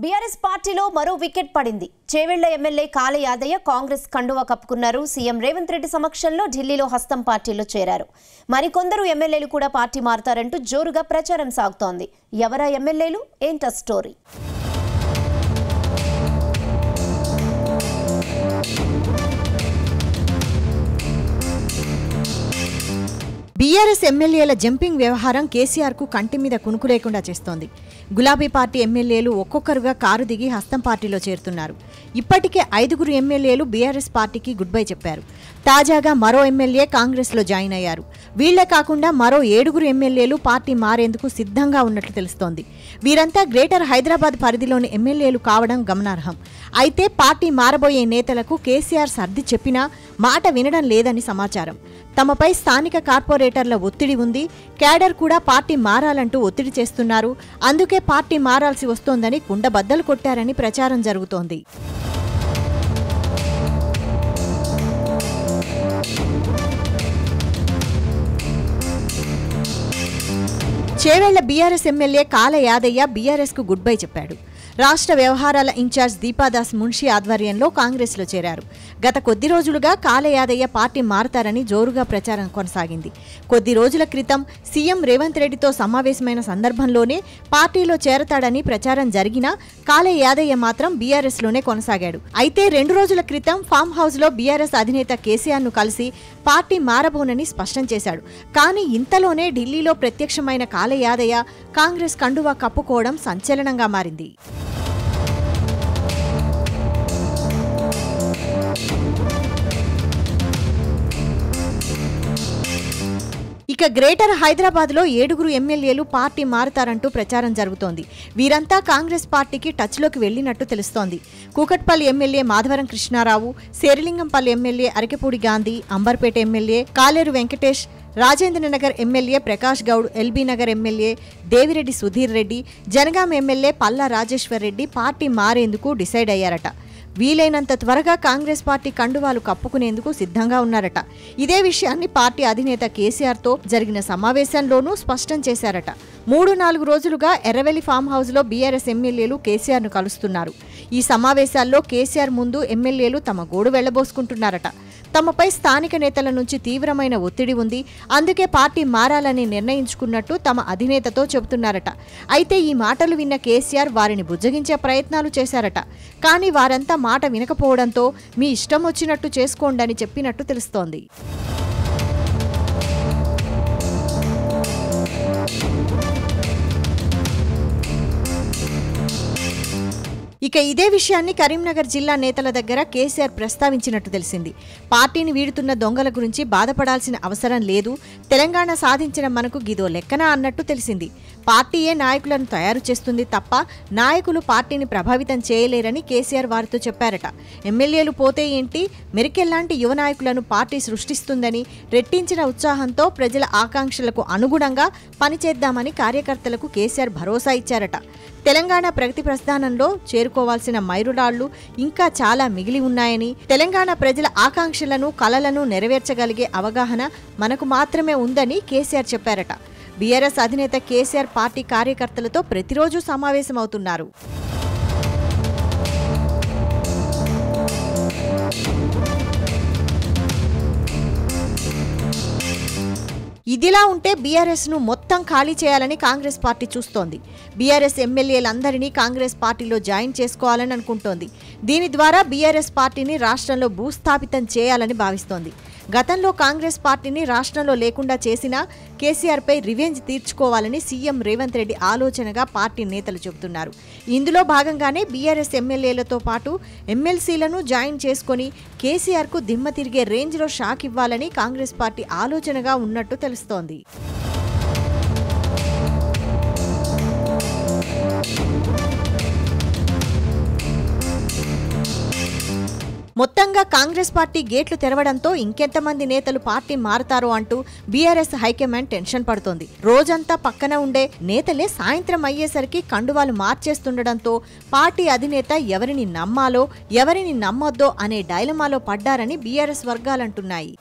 BRS పార్టీలో మరో wicket పడింది. చేవెళ్ల ఎమ్మెల్యే కాళ యాదయ్య కాంగ్రెస్ కండువా కప్పుకున్నారు. సీఎం రేవంత్ రెడ్డి సమక్షంలో ఢిల్లీలో హస్తం పార్టీలో చేరారు. మరికొందరు ఎమ్మెల్యేలు కూడా పార్టీ మారతారంటూ జోరుగా ప్రచారం సాగుతోంది. ఎవరా ఎమ్మెల్యేలు, ఏంటా స్టోరీ? బీఆర్ఎస్ ఎమ్మెల్యేల జంపింగ్ వ్యవహారం కేసీఆర్ కు కంటి మీద కునుకు లేకుండా చేస్తోంది. గులాబీ పార్టీ ఎమ్మెల్యేలు ఒక్కొక్కరుగా కారు దిగి హస్తం పార్టీలో చేరుతున్నారు. ఇప్పటికే 5 ఎమ్మెల్యేలు బీఆర్ఎస్ పార్టీకి గుడ్ బై చెప్పారు. తాజాగా మరో ఎమ్మెల్యే కాంగ్రెస్లో జాయిన్ అయ్యారు. వీళ్లే కాకుండా మరో 7 ఎమ్మెల్యేలు పార్టీ మారేందుకు సిద్ధంగా ఉన్నట్లు తెలుస్తోంది. వీరంతా గ్రేటర్ హైదరాబాద్ పరిధిలోని ఎమ్మెల్యేలు కావడం గమనార్హం. అయితే పార్టీ మారబోయే నేతలకు కేసీఆర్ సర్ది చెప్పినా మాట వినడం లేదని సమాచారం. తమపై స్థానిక కార్పొరేటర్ల ఒత్తిడి ఉంది. క్యాడర్ కూడా పార్టీ మారాలంటూ ఒత్తిడి చేస్తున్నారు. అందుకే పార్టీ మారాల్సి వస్తోందని కుండబద్దలు కొట్టారని ప్రచారం జరుగుతోంది. Chevella BRS MLA Kale Yadaiah BRS కు గుడ్ బై చెప్పాడు. రాష్ట్ర వ్యవహారాల ఇన్ఛార్జ్ దీపాదాస్ మున్షి ఆధ్వర్యంలో కాంగ్రెస్లో చేరారు. గత కొద్ది రోజులుగా కాళ యాదయ్య పార్టీ మారతారని జోరుగా ప్రచారం కొనసాగింది. కొద్ది రోజుల క్రితం సీఎం రేవంత్ రెడ్డితో సమావేశమైన సందర్భంలోనే పార్టీలో చేరతాడని ప్రచారం జరిగినా కాళ యాదయ్య మాత్రం బీఆర్ఎస్లోనే కొనసాగాడు. అయితే 2 రోజుల క్రితం ఫామ్ హౌస్లో బీఆర్ఎస్ అధినేత కేసీఆర్ను కలిసి పార్టీ మారబోనని స్పష్టం చేశాడు. కానీ ఇంతలోనే ఢిల్లీలో ప్రత్యక్షమైన కాళ యాదయ్య కాంగ్రెస్ కండువా కప్పుకోవడం సంచలనంగా మారింది. ఇక గ్రేటర్ హైదరాబాద్లో 7 ఎమ్మెల్యేలు పార్టీ మారతారంటూ ప్రచారం జరుగుతోంది. వీరంతా కాంగ్రెస్ పార్టీకి టచ్లోకి వెళ్లినట్టు తెలుస్తోంది. Kukatpally MLA Madhavaram Krishna Rao, Serilingampally MLA Arekapudi Gandhi, Amberpet MLA Kaleru Venkatesh, Rajendranagar MLA Prakash Goud, LB Nagar MLA Devireddy Sudheer Reddy, Jangaon MLA Palla Rajeshwar Reddy party మారేందుకు డిసైడ్ అయ్యారట. వీలైనంత త్వరగా కాంగ్రెస్ పార్టీ కండువాలు కప్పుకునేందుకు సిద్ధంగా ఉన్నారట. ఇదే విషయాన్ని పార్టీ అధినేత కేసీఆర్తో జరిగిన సమావేశంలోనూ స్పష్టం చేశారట. 3-4 రోజులుగా ఎర్రవెల్లి ఫామ్ హౌస్లో బీఆర్ఎస్ ఎమ్మెల్యేలు కేసీఆర్ను కలుస్తున్నారు. ఈ సమావేశాల్లో కేసీఆర్ ముందు ఎమ్మెల్యేలు తమ గోడు వెళ్లబోసుకుంటున్నారట. తమపై స్థానిక నేతల నుంచి తీవ్రమైన ఒత్తిడి ఉంది. అందుకే పార్టీ మారాలని నిర్ణయించుకున్నట్టు తమ అధినేతతో చెబుతున్నారట. అయితే ఈ మాటలు విన్న కేసీఆర్ వారిని బుజ్జగించే ప్రయత్నాలు చేశారట. కానీ వారంతా మాట వినకపోవడంతో మీ ఇష్టం వచ్చినట్టు చేసుకోండని చెప్పినట్టు తెలుస్తోంది. ఇక ఇదే విషయాన్ని కరీంనగర్ జిల్లా నేతల దగ్గర కేసీఆర్ ప్రస్తావించినట్టు తెలిసింది. పార్టీని వీడుతున్న దొంగల గురించి బాధపడాల్సిన అవసరం లేదు, తెలంగాణ సాధించిన మనకు గిదో లెక్కన అన్నట్టు తెలిసింది. పార్టీయే నాయకులను తయారు చేస్తుంది తప్ప నాయకులు పార్టీని ప్రభావితం చేయలేరని కేసీఆర్ వారితో చెప్పారట. ఎమ్మెల్యేలు పోతే ఏంటి, మెరికెల్లాంటి యువ నాయకులను పార్టీ సృష్టిస్తుందని, రెట్టించిన ఉత్సాహంతో ప్రజల ఆకాంక్షలకు అనుగుణంగా పనిచేద్దామని కార్యకర్తలకు కేసీఆర్ భరోసా ఇచ్చారట. తెలంగాణ ప్రగతి ప్రస్థానంలో చేరుకోవాల్సిన మైలురాళ్లు ఇంకా చాలా మిగిలి ఉన్నాయని, తెలంగాణ ప్రజల ఆకాంక్షలను కలలను నెరవేర్చగలిగే అవగాహన మనకు మాత్రమే ఉందని కేసీఆర్ చెప్పారట. బీఆర్ఎస్ అధినేత కేసీఆర్ పార్టీ కార్యకర్తలతో ప్రతిరోజు సమావేశమవుతున్నారు. ఇదిలా ఉంటే బీఆర్ఎస్ ను మొత్తం ఖాళీ చేయాలని కాంగ్రెస్ పార్టీ చూస్తోంది. బీఆర్ఎస్ ఎమ్మెల్యేలందరినీ కాంగ్రెస్ పార్టీలో జాయిన్ చేసుకోవాలని అనుకుంటోంది. దీని ద్వారా బీఆర్ఎస్ పార్టీని రాష్ట్రంలో భూస్థాపితం చేయాలని భావిస్తోంది. గతంలో కాంగ్రెస్ పార్టీని రాష్ట్రంలో లేకుండా చేసినా కేసీఆర్పై రివెంజ్ తీర్చుకోవాలని సీఎం రేవంత్ రెడ్డి ఆలోచనగా పార్టీ నేతలు చెబుతున్నారు. ఇందులో భాగంగానే బీఆర్ఎస్ ఎమ్మెల్యేలతో పాటు ఎమ్మెల్సీలను జాయిన్ చేసుకుని కేసీఆర్కు దిమ్మ తిరిగే రేంజ్లో షాక్ ఇవ్వాలని కాంగ్రెస్ పార్టీ ఆలోచనగా ఉన్నట్టు తెలుస్తోంది. మొత్తంగా కాంగ్రెస్ పార్టీ గేట్లు తెరవడంతో ఇంకెంతమంది నేతలు పార్టీ మారతారో అంటూ బీఆర్ఎస్ హైకమాండ్ టెన్షన్ పడుతోంది. రోజంతా పక్కన ఉండే నేతలే సాయంత్రం అయ్యేసరికి కండువాలు మార్చేస్తుండడంతో పార్టీ అధినేత ఎవరిని నమ్మాలో ఎవరిని నమ్మొద్దో అనే డైలమాలో పడ్డారని బీఆర్ఎస్ వర్గాలంటున్నాయి.